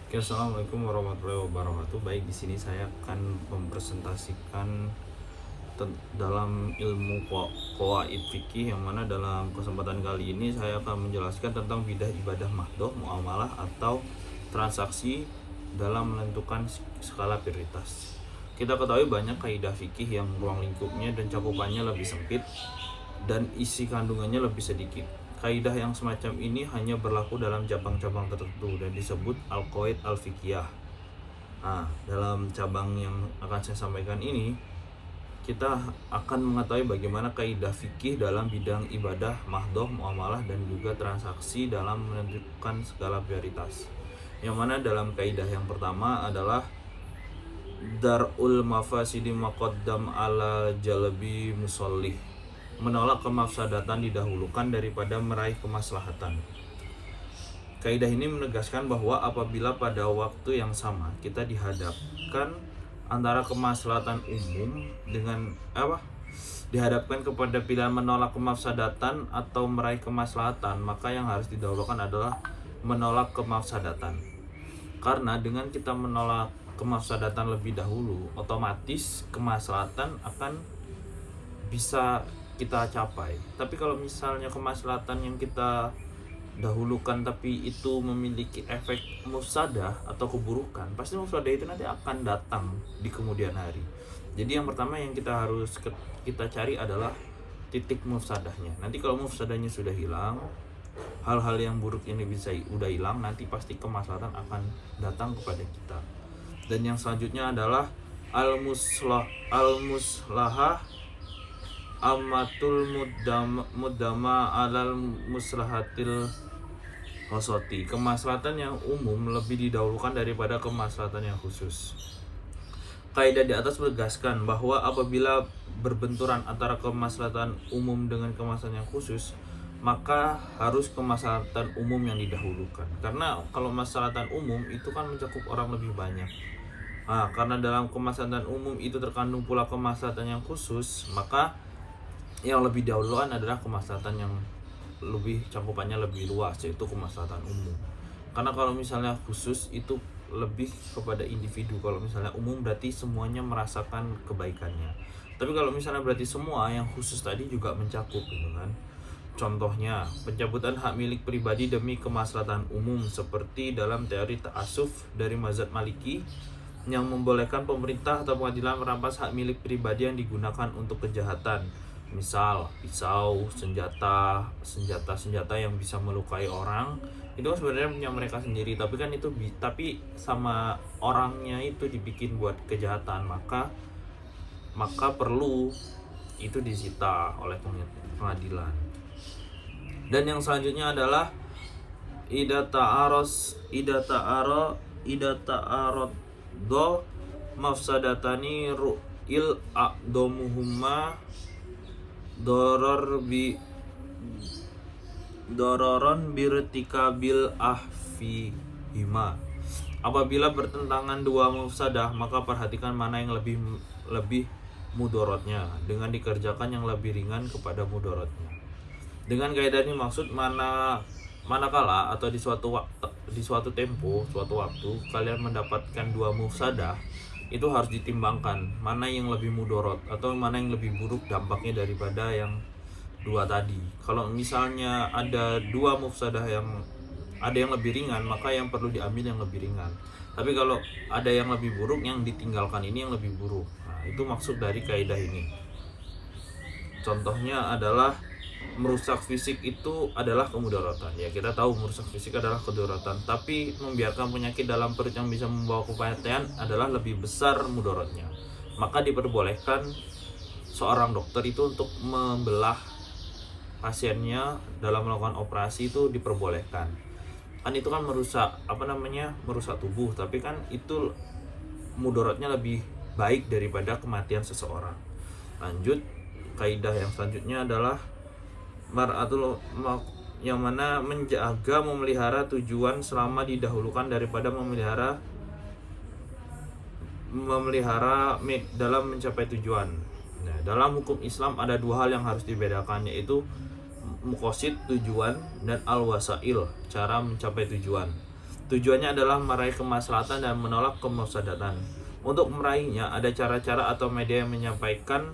Oke, assalamualaikum warahmatullahi wabarakatuh. Baik, di sini saya akan mempresentasikan dalam ilmu qawaid fikih, yang mana dalam kesempatan kali ini saya akan menjelaskan tentang bidah ibadah mahdoh, muamalah atau transaksi dalam menentukan skala prioritas. Kita ketahui banyak kaidah fikih yang ruang lingkupnya dan cakupannya lebih sempit dan isi kandungannya lebih sedikit. Kaidah yang semacam ini hanya berlaku dalam cabang-cabang tertentu dan disebut al-qawaid al-fiqhiyah. Nah, dalam cabang yang akan saya sampaikan ini, kita akan mengetahui bagaimana kaidah fikih dalam bidang ibadah, mahdoh, muamalah, dan juga transaksi dalam menentukan skala prioritas. Yang mana dalam kaidah yang pertama adalah darul mafasidi maqaddam ala jalbi musallih. Menolak kemafsadatan didahulukan daripada meraih kemaslahatan. Kaidah ini menegaskan bahwa apabila pada waktu yang sama kita dihadapkan antara kemaslahatan umum dengan dihadapkan kepada pilihan menolak kemafsadatan atau meraih kemaslahatan, maka yang harus didahulukan adalah menolak kemafsadatan. Karena dengan kita menolak kemafsadatan lebih dahulu, otomatis kemaslahatan akan bisa kita capai. Tapi kalau misalnya kemaslahatan yang kita dahulukan tapi itu memiliki efek mufsadah atau keburukan, pasti mufsadah itu nanti akan datang di kemudian hari. Jadi yang pertama yang kita harus kita cari adalah titik mufsadahnya. Nanti kalau mufsadahnya sudah hilang, hal-hal yang buruk ini bisa udah hilang, nanti pasti kemaslahatan akan datang kepada kita. Dan yang selanjutnya adalah al-muslahah amatul mudama alal muslahatil khosoti. Kemaslahatan yang umum lebih didahulukan daripada kemaslahatan yang khusus. Kaidah di atas menegaskan bahwa apabila berbenturan antara kemaslahatan umum dengan kemaslahatan yang khusus, maka harus kemaslahatan umum yang didahulukan. Karena kalau kemaslahatan umum itu kan mencakup orang lebih banyak. Nah, karena dalam kemaslahatan umum itu terkandung pula kemaslahatan yang khusus, maka yang lebih dahuluan adalah kemaslahatan yang lebih cakupannya lebih luas, yaitu kemaslahatan umum. Karena kalau misalnya khusus itu lebih kepada individu. Kalau misalnya umum berarti semuanya merasakan kebaikannya. Tapi kalau misalnya berarti semua yang khusus tadi juga mencakup, gitu kan. Contohnya, pencabutan hak milik pribadi demi kemaslahatan umum seperti dalam teori ta'assuf dari mazhab Maliki yang membolehkan pemerintah atau pengadilan merampas hak milik pribadi yang digunakan untuk kejahatan. Misal pisau, senjata yang bisa melukai orang, itu kan sebenarnya punya mereka sendiri, tapi kan itu tapi sama orangnya itu dibikin buat kejahatan, maka perlu itu disita oleh pengadilan. Dan yang selanjutnya adalah ida ta'arad do mafsadatani ru'il aqdomuhumma dororon birtikabil ahfihima. Apabila bertentangan dua mufsadah, maka perhatikan mana yang lebih mudorotnya dengan dikerjakan yang lebih ringan kepada mudorotnya. Dengan kaidah ini maksud manakala atau di suatu waktu kalian mendapatkan dua mufsadah, itu harus ditimbangkan mana yang lebih mudorot atau mana yang lebih buruk dampaknya daripada yang dua tadi. Kalau misalnya ada dua mufsadah yang ada yang lebih ringan, maka yang perlu diambil yang lebih ringan. Tapi kalau ada yang lebih buruk, yang ditinggalkan ini yang lebih buruk. Nah, itu maksud dari kaidah ini. Contohnya adalah merusak fisik itu adalah kemudaratan. Ya, kita tahu merusak fisik adalah kemudaratan, tapi membiarkan penyakit dalam perut yang bisa membawa kematian adalah lebih besar mudaratnya. Maka diperbolehkan seorang dokter itu untuk membelah pasiennya dalam melakukan operasi, itu diperbolehkan. Kan itu kan merusak merusak tubuh, tapi kan itu mudaratnya lebih baik daripada kematian seseorang. Lanjut, kaidah yang selanjutnya adalah mar'atul yang mana menjaga memelihara tujuan selama didahulukan daripada memelihara dalam mencapai tujuan. Nah, dalam hukum Islam ada dua hal yang harus dibedakan, yaitu muqasid tujuan dan al-wasail cara mencapai tujuan. Tujuannya adalah meraih kemaslahatan dan menolak kemufsadatan. Untuk meraihnya ada cara-cara atau media yang menyampaikan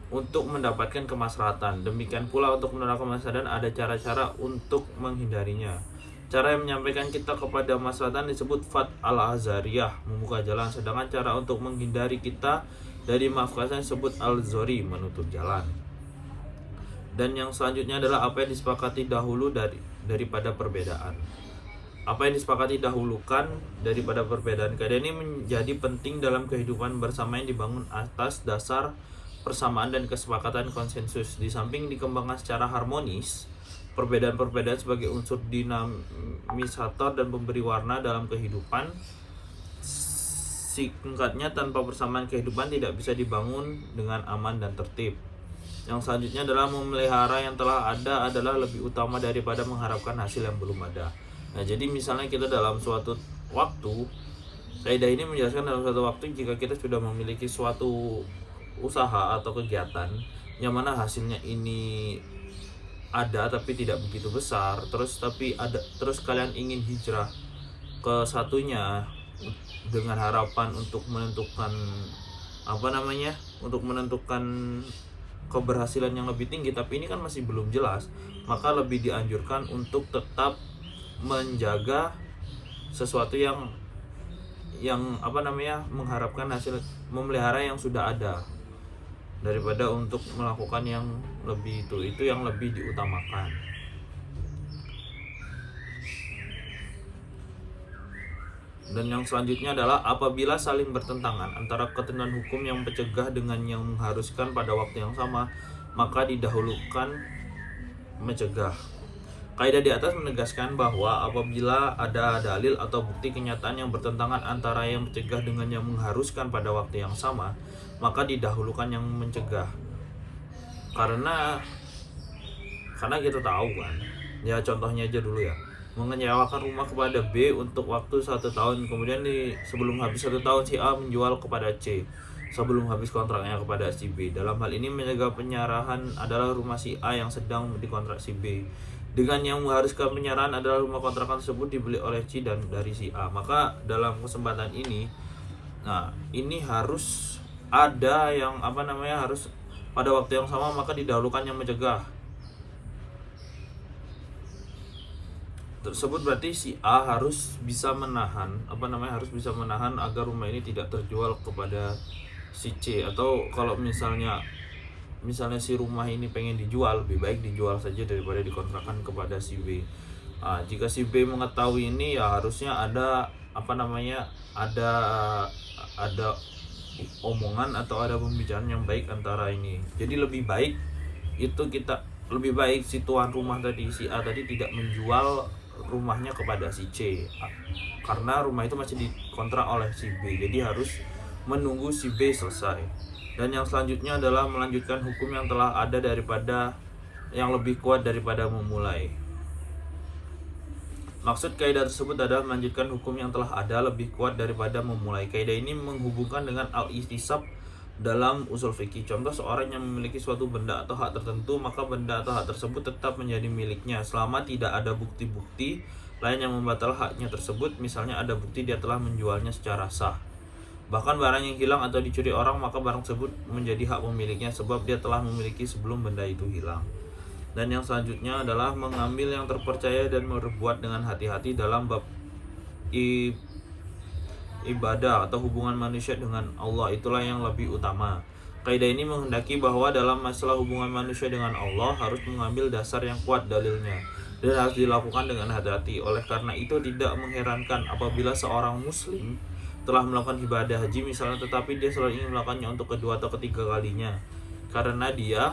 untuk mendapatkan kemaslahatan. Demikian pula untuk menolak kemaslahatan ada cara-cara untuk menghindarinya. Cara yang menyampaikan kita kepada kemaslahatan disebut fat al-azariyah, membuka jalan. Sedangkan cara untuk menghindari kita dari mafsadatan disebut al-zori, menutup jalan. Dan yang selanjutnya adalah apa yang disepakati dahulu daripada perbedaan. Apa yang disepakati dahulukan daripada perbedaan. Keadaan ini menjadi penting dalam kehidupan bersama yang dibangun atas dasar persamaan dan kesepakatan konsensus. Di samping dikembangkan secara harmonis, perbedaan-perbedaan sebagai unsur dinamisator dan pemberi warna dalam kehidupan. Singkatnya, tanpa persamaan kehidupan tidak bisa dibangun dengan aman dan tertib. Yang selanjutnya adalah memelihara yang telah ada adalah lebih utama daripada mengharapkan hasil yang belum ada. Nah, jadi misalnya kita dalam suatu waktu, kaidah ini menjelaskan dalam suatu waktu jika kita sudah memiliki suatu usaha atau kegiatan yang mana hasilnya ini ada tapi tidak begitu besar, terus kalian ingin hijrah ke satunya dengan harapan untuk menentukan keberhasilan yang lebih tinggi, tapi ini kan masih belum jelas, maka lebih dianjurkan untuk tetap menjaga sesuatu yang mengharapkan hasil, memelihara yang sudah ada daripada untuk melakukan yang lebih itu yang lebih diutamakan. Dan yang selanjutnya adalah apabila saling bertentangan antara ketentuan hukum yang mencegah dengan yang mengharuskan pada waktu yang sama, maka didahulukan mencegah. Kaidah di atas menegaskan bahwa apabila ada dalil atau bukti kenyataan yang bertentangan antara yang mencegah dengan yang mengharuskan pada waktu yang sama, maka didahulukan yang mencegah. Karena kita tahu kan, ya contohnya aja dulu ya, menyewakan rumah kepada B untuk waktu 1 tahun, kemudian sebelum habis 1 tahun si A menjual kepada C sebelum habis kontraknya kepada si B. Dalam hal ini mencegah penyerahan adalah rumah si A yang sedang dikontrak si B, dengan yang mengharuskan penyerahan adalah rumah kontrakan tersebut dibeli oleh C dan dari si A. Maka dalam kesempatan ini, ini harus ada yang harus pada waktu yang sama, maka didahulukan yang mencegah tersebut. Berarti si A harus bisa menahan agar rumah ini tidak terjual kepada si C. Atau kalau misalnya si rumah ini pengen dijual, lebih baik dijual saja daripada dikontrakkan kepada si B. Jika si B mengetahui ini, ya harusnya ada ada omongan atau ada pembicaraan yang baik antara ini. Jadi lebih baik si tuan rumah tadi, si A tadi, tidak menjual rumahnya kepada si C karena rumah itu masih dikontrak oleh si B. Jadi harus menunggu si B selesai. Dan yang selanjutnya adalah melanjutkan hukum yang telah ada daripada yang lebih kuat daripada memulai. Maksud kaidah tersebut adalah melanjutkan hukum yang telah ada lebih kuat daripada memulai. Kaidah ini menghubungkan dengan al-ihtisab dalam usul fikih. Contoh, seorang yang memiliki suatu benda atau hak tertentu, maka benda atau hak tersebut tetap menjadi miliknya selama tidak ada bukti-bukti lain yang membatalkan haknya tersebut. Misalnya ada bukti dia telah menjualnya secara sah. Bahkan barang yang hilang atau dicuri orang, maka barang tersebut menjadi hak pemiliknya sebab dia telah memiliki sebelum benda itu hilang. Dan yang selanjutnya adalah mengambil yang terpercaya dan berbuat dengan hati-hati dalam bab ibadah atau hubungan manusia dengan Allah. Itulah yang lebih utama. Kaidah ini menghendaki bahwa dalam masalah hubungan manusia dengan Allah harus mengambil dasar yang kuat dalilnya dan harus dilakukan dengan hati-hati. Oleh karena itu tidak mengherankan apabila seorang muslim telah melakukan ibadah haji misalnya, tetapi dia selalu ingin melakukannya untuk kedua atau ketiga kalinya karena dia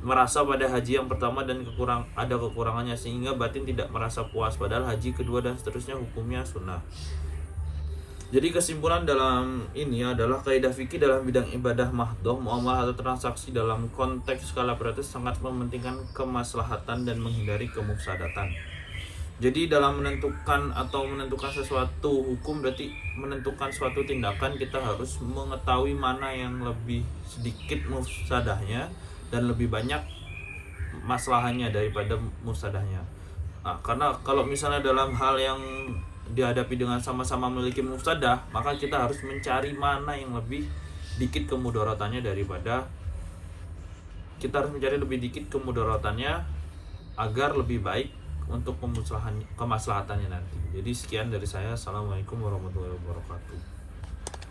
merasa pada haji yang pertama dan ada kekurangannya, sehingga batin tidak merasa puas, padahal haji kedua dan seterusnya hukumnya sunnah. Jadi kesimpulan dalam ini adalah kaidah fikih dalam bidang ibadah mahdhah, muamalah atau transaksi dalam konteks skala prioritas sangat mementingkan kemaslahatan dan menghindari kemufsadatan. Jadi dalam menentukan sesuatu hukum, berarti menentukan suatu tindakan, kita harus mengetahui mana yang lebih sedikit mufsadahnya dan lebih banyak maslahannya daripada mufsadahnya. Nah, karena kalau misalnya dalam hal yang dihadapi dengan sama-sama memiliki mufsadah, maka kita harus mencari mana yang lebih dikit kemudaratannya daripada kita harus mencari lebih dikit kemudaratannya agar lebih baik untuk kemaslahatannya nanti. Jadi sekian dari saya. Assalamualaikum warahmatullahi wabarakatuh.